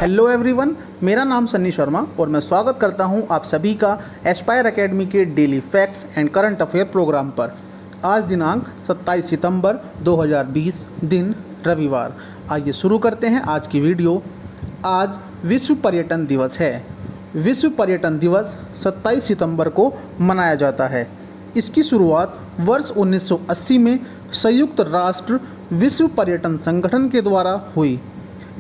Hello everyone, मेरा नाम सन्नी शर्मा और मैं स्वागत करता हूं आप सभी का एस्पायर एकेडमी के daily facts and current affair program पर। आज दिनांक 27 सितंबर 2020 दिन रविवार। आइए शुरू करते हैं आज की वीडियो। आज विश्व पर्यटन दिवस है। विश्व पर्यटन दिवस 27 सितंबर को मनाया जाता है। इसकी शुरुआत वर्ष 1980 में संयुक्त राष्ट्र विश्व पर्यटन संगठन के द्वारा हुई।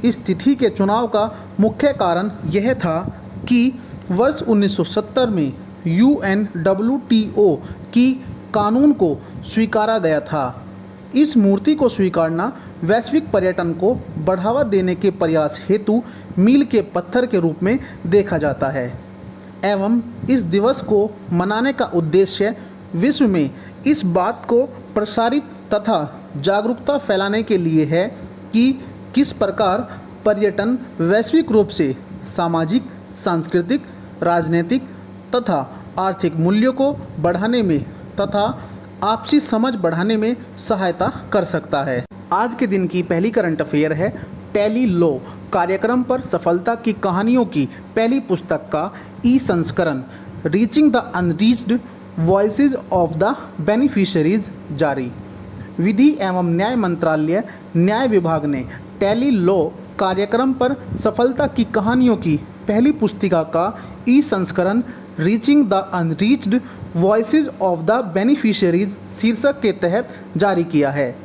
इस तिथि के चुनाव का मुख्य कारण यह था कि वर्ष 1970 में UNWTO की कानून को स्वीकारा गया था। इस मूर्ति को स्वीकारना वैश्विक पर्यटन को बढ़ावा देने के प्रयास हेतु मील के पत्थर के रूप में देखा जाता है एवं इस दिवस को मनाने का उद्देश्य विश्व में इस बात को प्रसारित तथा जागरूकता फैलाने के लिए है कि किस प्रकार पर्यटन वैश्विक रूप से सामाजिक, सांस्कृतिक, राजनीतिक तथा आर्थिक मूल्यों को बढ़ाने में तथा आपसी समझ बढ़ाने में सहायता कर सकता है। आज के दिन की पहली करंट अफेयर है टेली लॉ कार्यक्रम पर सफलता की कहानियों की पहली पुस्तक का संस्करण reaching the unreached voices of the beneficiaries जारी। विधि एवं न्याय मंत्रालय न्याय विभाग ने टेली लॉ कार्यक्रम पर सफलता की कहानियों की पहली पुस्तिका का संस्करण reaching the unreached voices of the beneficiaries शीर्षक के तहत जारी किया है।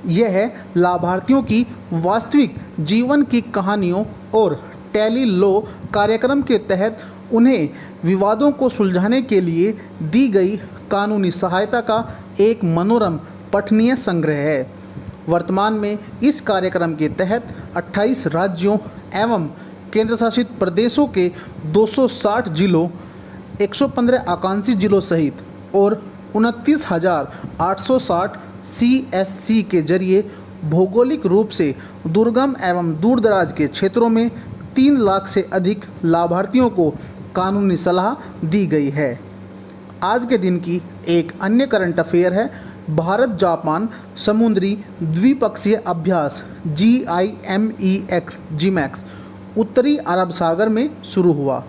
यह लाभार्थियों की वास्तविक जीवन की कहानियों और टेली लॉ कार्यक्रम के तहत उन्हें विवादों को सुलझाने के लिए दी गई कानूनी सहायता का एक मनोरम पठनीय संग्रह है। वर्तमान में इस कार्यक्रम के तहत 28 राज्यों एवं केंद्रशासित प्रदेशों के 260 जिलों, 115 आकांक्षी जिलों सहित और 29,860 CSC के जरिए भौगोलिक रूप से दुर्गम एवं दूरदराज के क्षेत्रों में 3 लाख से अधिक लाभार्थियों को कानूनी सलाह दी गई है। आज के दिन की एक अन्य करंट अफेयर है भारत जापान समुद्री द्विपक्षीय अभ्यास GIMEX उत्तरी अरब सागर में शुरू हुआ।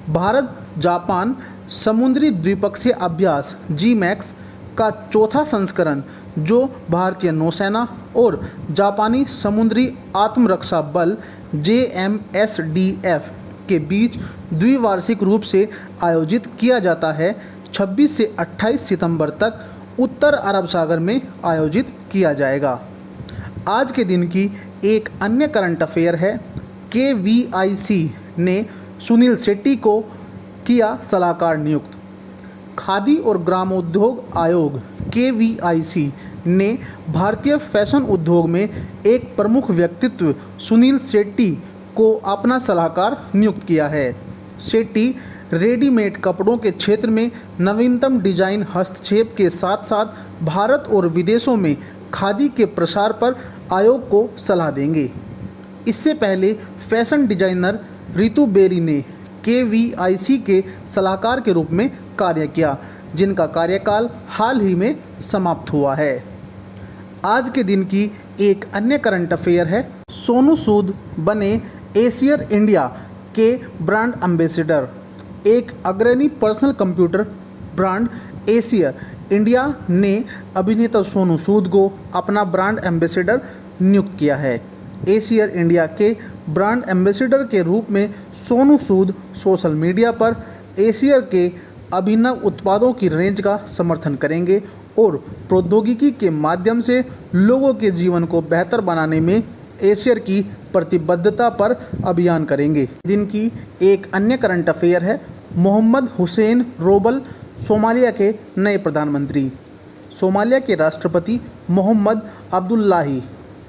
भारत जापान समुद्री द्विपक्षीय अभ्यास GIMEX का चौथा संस्करण जो भारतीय नौसेना और जापानी समुद्री आत्मरक्षा बल JMSDF के बीच द्विवार्षिक रूप से आयोजित किया जाता है, 26 से 28 सितंबर तक उत्तर अरब सागर में आयोजित किया जाएगा। आज के दिन की एक अन्य करंट अफेयर है KVIC ने सुनील शेट्टी को किया सलाहकार नियुक्त। खादी और ग्रामोद्योग आयोग KVIC ने भारतीय फैशन उद्योग में एक प्रमुख व्यक्तित्व सुनील शेट्टी को अपना सलाहकार नियुक्त किया है। शेट्टी रेडीमेड कपड़ों के क्षेत्र में नवीनतम डिजाइन हस्तक्षेप के साथ साथ भारत और विदेशों में खादी के प्रसार पर आयोग को सलाह देंगे। इससे पहले फैशन डिजाइनर रितु बेरी ने KVIC के सलाहकार के रूप में कार्य किया, जिनका कार्यकाल हाल ही में समाप्त हुआ है। आज के दिन की एक अन्य करंट अफेयर है सोनू सूद बने एसियर इंडिया के ब्रांड एम्बेसडर। एक अग्रणी personal computer brand easier India ने अभिनेता सोनू सूद को अपना ब्रांड एम्बेसडर नियुक्त किया है। एसियर इंडिया के ब्रांड एम्बेसडर के रूप में सोनू सूद सोशल मीडिया पर एसियर के अभिनव उत्पादों की रेंज का समर्थन करेंगे और प्रौद्योगिकी के माध्यम से लोगों के जीवन को बेहतर बनाने में एसियर की प्रतिबद्धता पर अभियान करेंगे। दिन की एक अन्य करंट अफेयर है मोहम्मद हुसैन रोबल सोमालिया के नए प्रधानमंत्री। सोमालिया के राष्ट्रपति मोहम्मद अब्दुल्लाही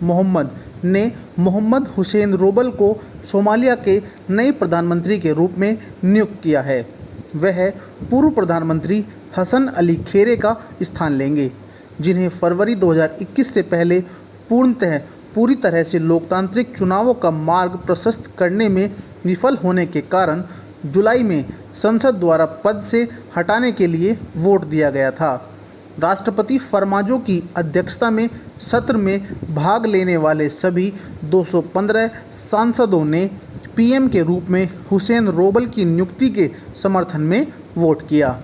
मोहम्मद ने मोहम्मद हुसैन रोबल को सोमालिया के नए प्रधानमंत्री के रूप में नियुक्त किया है। वह पूर्व प्रधानमंत्री हसन अली खेरे का स्थान लेंगे, जिन्हें फरवरी 2021 से पहले पूरी तरह से लोकतांत्रिक चुनावों का मार्ग प्रशस्त करने में विफल होने के कारण जुलाई में संसद द्वारा पद से हटाने के लिए वोट दिया गया था। राष्ट्रपति फरमाजो की अध्यक्षता में सत्र में भाग लेने वाले सभी 215 सांसदों ने पीएम के रूप में हुसैन रोबल की नियुक्ति के समर्थन में वोट किया।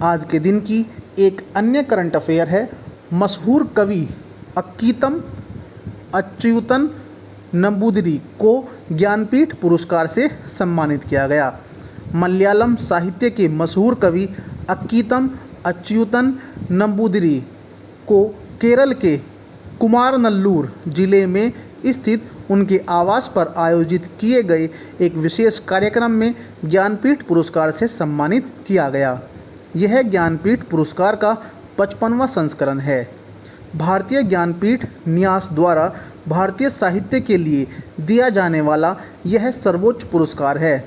आज के दिन की एक अन्य करंट अफेयर है, मशहूर कवि अक्कीतम अच्युतन नंबूदिरी को ज्ञानपीठ पुरस्कार से सम्मानित किया गया। मलयालम साहित्य के मशहूर कवि अक्कीतम अच्युतन नंबूदिरी को केरल के कुमारनल्लूर जिले में स्थित उनके आवास पर आयोजित किए गए एक विशेष कार्यक्रम में ज्ञानपीठ पुरस्कार से सम्मानित किया गया। यह ज्ञानपीठ पुरस्कार का 55वां संस्करण है। भारतीय ज्ञानपीठ न्यास द्वारा भारतीय साहित्य के लिए दिया जाने वाला यह सर्वोच्च पुरस्कार है।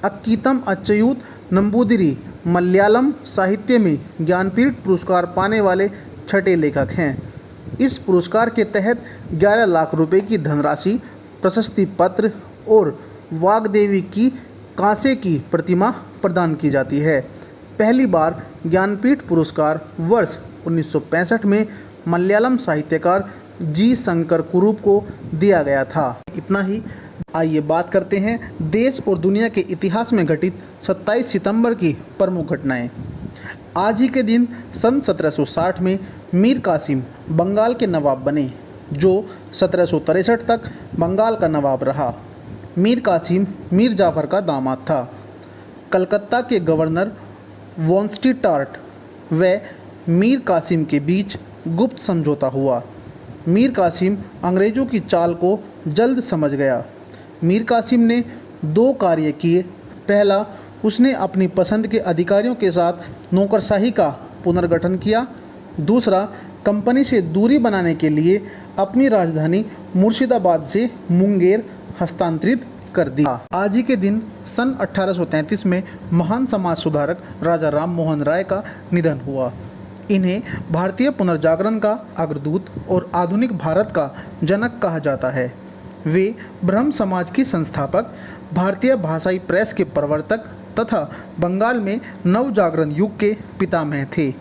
अक्कीतम अच्युत नंबूदिरी मलयालम साहित्य में ज्ञानपीठ पुरस्कार पाने वाले छठे लेखक हैं। इस पुरस्कार के तहत 11 लाख रुपए की धनराशि, प्रशस्ति पत्र और वाग्देवी की कांसे की प्रतिमा प्रदान की जाती है। पहली बार ज्ञानपीठ पुरस्कार वर्ष 1965 में मलयालम साहित्यकार जी शंकर कुरूप को दिया गया था। इतना ही। आइए बात करते हैं देश और दुनिया के इतिहास में घटित 27 सितंबर की प्रमुख घटनाएं। आज ही के दिन सन 1760 में मीर कासिम बंगाल के नवाब बने, जो 1763 तक बंगाल का नवाब रहा। मीर कासिम मीर जाफर का दामाद था। कलकत्ता के गवर्नर वॉनस्टीटार्ट व मीर कासिम के बीच गुप्त समझौता हुआ। मीर कासिम अंग्रेज़ों की चाल को जल्द समझ गया। मीर कासिम ने 2 कार्य किए। पहला, उसने अपनी पसंद के अधिकारियों के साथ नौकरशाही का पुनर्गठन किया। दूसरा, कंपनी से दूरी बनाने के लिए अपनी राजधानी मुर्शिदाबाद से मुंगेर हस्तांतरित कर दिया। आज ही के दिन सन 1833 में महान समाज सुधारक राजा राम मोहन राय का निधन हुआ। इन्हें भारतीय पुनर्जागरण का अग्रदूत और आधुनिक भारत का जनक कहा जाता है। वे ब्रह्म समाज की संस्थापक, भारतीय भाषाई प्रेस के प्रवर्तक तथा बंगाल में नव जागरण युग के पितामह थे।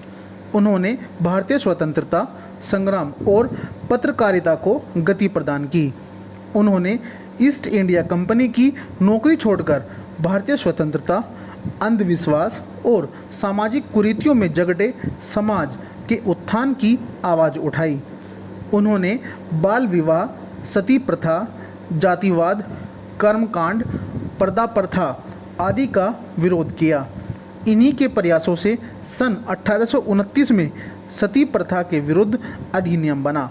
उन्होंने भारतीय स्वतंत्रता संग्राम और पत्रकारिता को गति प्रदान की। उन्होंने ईस्ट इंडिया कंपनी की नौकरी छोड़कर भारतीय स्वतंत्रता, अंधविश्वास और सामाजिक कुरीतियों में जकड़े समाज के उत्थान की आवाज़ उठाई। उन्होंने बाल विवाह, सती प्रथा, जातिवाद, कर्मकांड, पर्दा प्रथा आदि का विरोध किया। इन्हीं के प्रयासों से सन 1829 में सती प्रथा के विरुद्ध अधिनियम बना।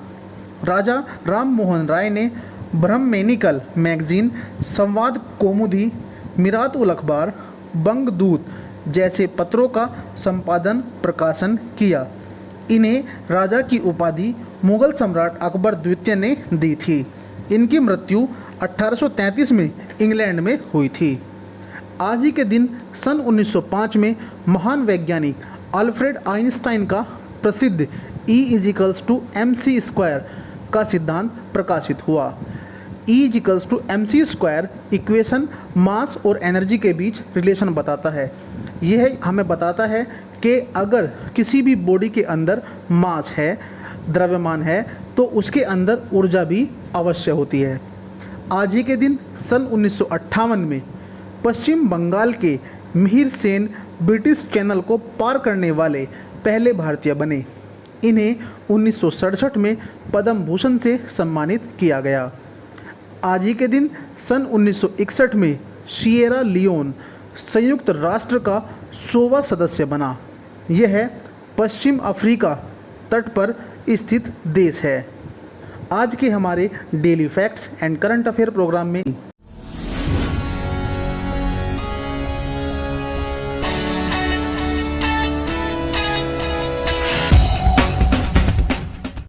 राजा राम मोहन राय ने ब्रह्मेनिकल मैगजीन, संवाद कौमुदी, मिरात उल अखबार, बंगदूत जैसे पत्रों का संपादन प्रकाशन किया। इन्हें राजा की उपाधि मुगल सम्राट अकबर द्वितीय ने दी थी। इनकी मृत्यु 1833 में इंग्लैंड में हुई थी। आज ही के दिन सन 1905 में महान वैज्ञानिक अल्फ्रेड आइंस्टाइन का प्रसिद्ध E=mc² का सिद्धांत प्रकाशित हुआ। E=mc² इक्वेशन मास और एनर्जी के बीच रिलेशन बताता है। यह हमें बताता है कि अगर किसी भी बॉडी के अंदर मास है, द्रव्यमान है, तो उसके अंदर ऊर्जा भी अवश्य होती है। आज ही के दिन सन 1958 में पश्चिम बंगाल के मिहिर सेन ब्रिटिश चैनल को पार करने वाले पहले भारतीय बने। इन्हें 1967 में पद्म भूषण से सम्मानित किया गया। आज ही के दिन सन 1961 में सिएरा लियोन संयुक्त राष्ट्र का 100वां सदस्य बना। यह पश्चिम अफ्रीका तट पर स्थित देश है। आज के हमारे daily facts and current affair program में